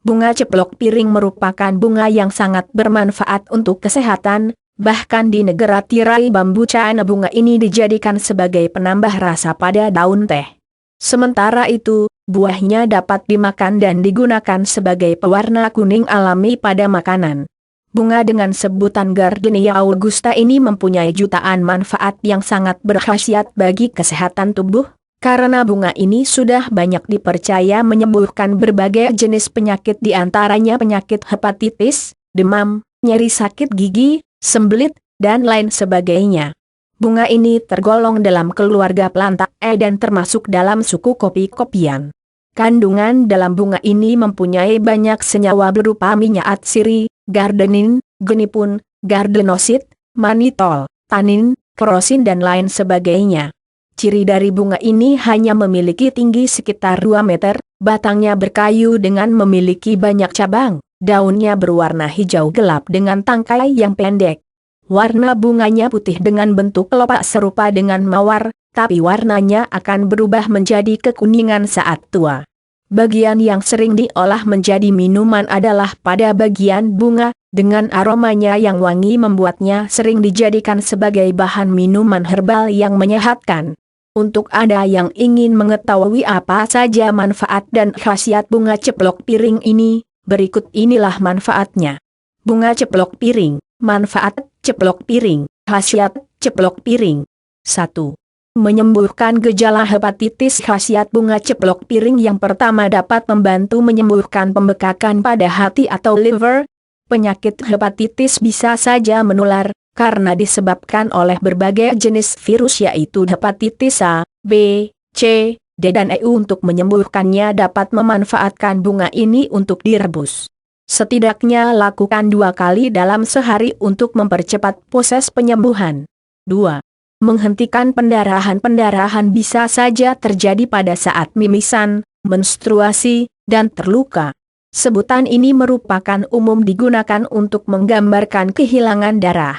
Bunga ceplok piring merupakan bunga yang sangat bermanfaat untuk kesehatan, bahkan di negara tirai bambu China bunga ini dijadikan sebagai penambah rasa pada daun teh. Sementara itu, buahnya dapat dimakan dan digunakan sebagai pewarna kuning alami pada makanan. Bunga dengan sebutan Gardenia augusta ini mempunyai jutaan manfaat yang sangat berkhasiat bagi kesehatan tubuh. Karena bunga ini sudah banyak dipercaya menyembuhkan berbagai jenis penyakit di antaranya penyakit hepatitis, demam, nyeri sakit gigi, sembelit, dan lain sebagainya. Bunga ini tergolong dalam keluarga Plantae dan termasuk dalam suku kopi-kopian. Kandungan dalam bunga ini mempunyai banyak senyawa berupa minyak atsiri, gardenin, genipun, gardenosid, manitol, tanin, krosin dan lain sebagainya. Ciri dari bunga ini hanya memiliki tinggi sekitar 2 meter, batangnya berkayu dengan memiliki banyak cabang, daunnya berwarna hijau gelap dengan tangkai yang pendek. Warna bunganya putih dengan bentuk kelopak serupa dengan mawar, tapi warnanya akan berubah menjadi kekuningan saat tua. Bagian yang sering diolah menjadi minuman adalah pada bagian bunga, dengan aromanya yang wangi membuatnya sering dijadikan sebagai bahan minuman herbal yang menyehatkan. Untuk Anda yang ingin mengetahui apa saja manfaat dan khasiat bunga ceplok piring ini, berikut inilah manfaatnya. Bunga ceplok piring, manfaat ceplok piring, khasiat ceplok piring. 1. Menyembuhkan gejala hepatitis. Khasiat bunga ceplok piring yang pertama dapat membantu menyembuhkan pembekakan pada hati atau liver. Penyakit hepatitis bisa saja menular, karena disebabkan oleh berbagai jenis virus yaitu hepatitis A, B, C, D dan E. Untuk menyembuhkannya dapat memanfaatkan bunga ini untuk direbus. Setidaknya lakukan 2 kali dalam sehari untuk mempercepat proses penyembuhan. 2. Menghentikan pendarahan. Pendarahan bisa saja terjadi pada saat mimisan, menstruasi, dan terluka. Sebutan ini merupakan umum digunakan untuk menggambarkan kehilangan darah.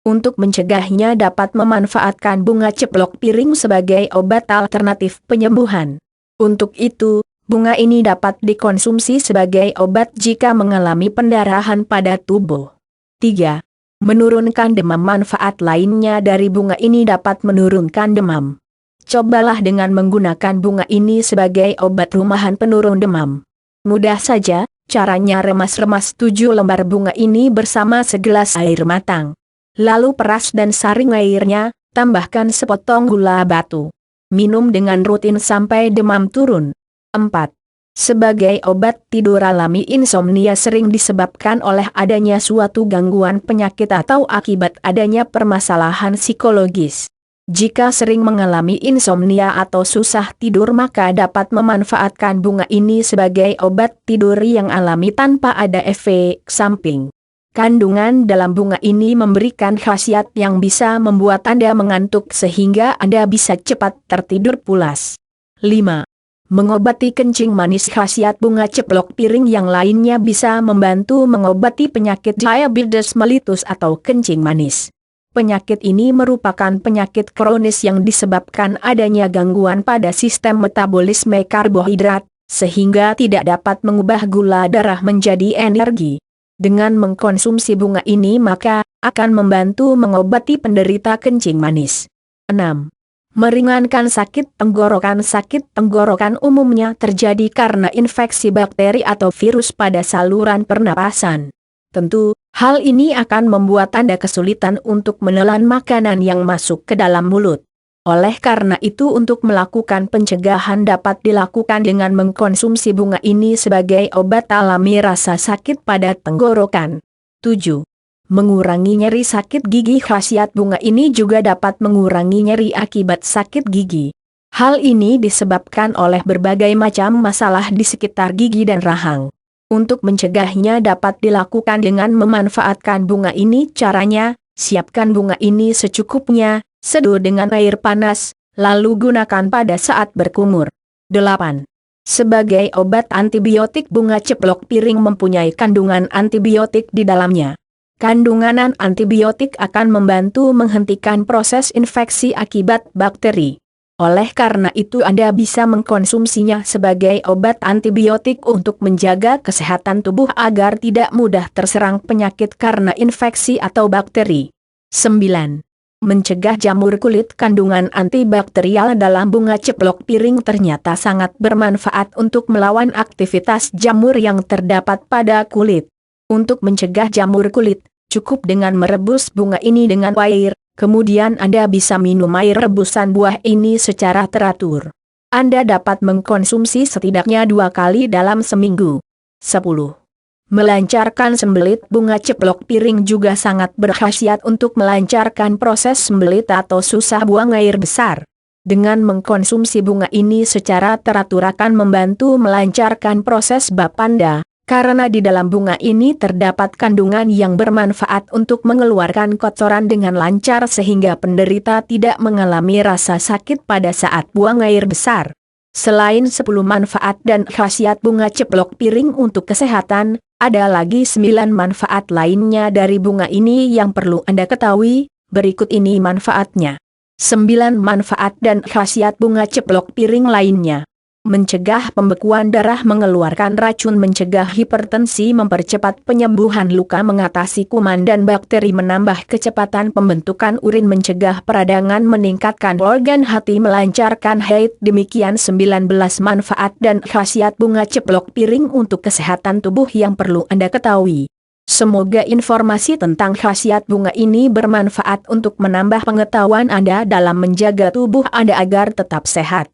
Untuk mencegahnya dapat memanfaatkan bunga ceplok piring sebagai obat alternatif penyembuhan. Untuk itu, bunga ini dapat dikonsumsi sebagai obat jika mengalami pendarahan pada tubuh. 3. Menurunkan demam. Manfaat lainnya dari bunga ini dapat menurunkan demam. Cobalah dengan menggunakan bunga ini sebagai obat rumahan penurun demam. Mudah saja, caranya remas-remas 7 lembar bunga ini bersama segelas air matang. Lalu peras dan saring airnya, tambahkan sepotong gula batu. Minum dengan rutin sampai demam turun. 4. Sebagai obat tidur alami. Insomnia sering disebabkan oleh adanya suatu gangguan penyakit atau akibat adanya permasalahan psikologis. Jika sering mengalami insomnia atau susah tidur maka dapat memanfaatkan bunga ini sebagai obat tidur yang alami tanpa ada efek samping. Kandungan dalam bunga ini memberikan khasiat yang bisa membuat Anda mengantuk sehingga Anda bisa cepat tertidur pulas. 5. Mengobati kencing manis. Khasiat bunga ceplok piring yang lainnya bisa membantu mengobati penyakit diabetes mellitus atau kencing manis. Penyakit ini merupakan penyakit kronis yang disebabkan adanya gangguan pada sistem metabolisme karbohidrat, sehingga tidak dapat mengubah gula darah menjadi energi. Dengan mengkonsumsi bunga ini maka akan membantu mengobati penderita kencing manis. 6. Meringankan sakit tenggorokan. Sakit tenggorokan umumnya terjadi karena infeksi bakteri atau virus pada saluran pernapasan. Tentu, hal ini akan membuat Anda kesulitan untuk menelan makanan yang masuk ke dalam mulut. Oleh karena itu untuk melakukan pencegahan dapat dilakukan dengan mengkonsumsi bunga ini sebagai obat alami rasa sakit pada tenggorokan. 7. Mengurangi nyeri sakit gigi. Khasiat bunga ini juga dapat mengurangi nyeri akibat sakit gigi. Hal ini disebabkan oleh berbagai macam masalah di sekitar gigi dan rahang. Untuk mencegahnya dapat dilakukan dengan memanfaatkan bunga ini. Caranya, siapkan bunga ini secukupnya, seduh dengan air panas, lalu gunakan pada saat berkumur. 8. Sebagai obat antibiotik. Bunga ceplok piring mempunyai kandungan antibiotik di dalamnya. Kandungan antibiotik akan membantu menghentikan proses infeksi akibat bakteri. Oleh karena itu Anda bisa mengkonsumsinya sebagai obat antibiotik untuk menjaga kesehatan tubuh agar tidak mudah terserang penyakit karena infeksi atau bakteri. 9. Mencegah jamur kulit. Kandungan antibakterial dalam bunga ceplok piring ternyata sangat bermanfaat untuk melawan aktivitas jamur yang terdapat pada kulit. Untuk mencegah jamur kulit, cukup dengan merebus bunga ini dengan air. Kemudian Anda bisa minum air rebusan buah ini secara teratur. Anda dapat mengkonsumsi setidaknya 2 kali dalam seminggu. 10. Melancarkan sembelit. Bunga ceplok piring juga sangat berkhasiat untuk melancarkan proses sembelit atau susah buang air besar. Dengan mengkonsumsi bunga ini secara teratur akan membantu melancarkan proses bab Anda. Karena di dalam bunga ini terdapat kandungan yang bermanfaat untuk mengeluarkan kotoran dengan lancar sehingga penderita tidak mengalami rasa sakit pada saat buang air besar. Selain 10 manfaat dan khasiat bunga ceplok piring untuk kesehatan, ada lagi 9 manfaat lainnya dari bunga ini yang perlu Anda ketahui. Berikut ini manfaatnya. 9 manfaat dan khasiat bunga ceplok piring lainnya. Mencegah pembekuan darah, mengeluarkan racun, mencegah hipertensi, mempercepat penyembuhan luka, mengatasi kuman dan bakteri, menambah kecepatan pembentukan urin, mencegah peradangan, meningkatkan organ hati, melancarkan haid. Demikian 19 manfaat dan khasiat bunga ceplok piring untuk kesehatan tubuh yang perlu Anda ketahui. Semoga informasi tentang khasiat bunga ini bermanfaat untuk menambah pengetahuan Anda dalam menjaga tubuh Anda agar tetap sehat.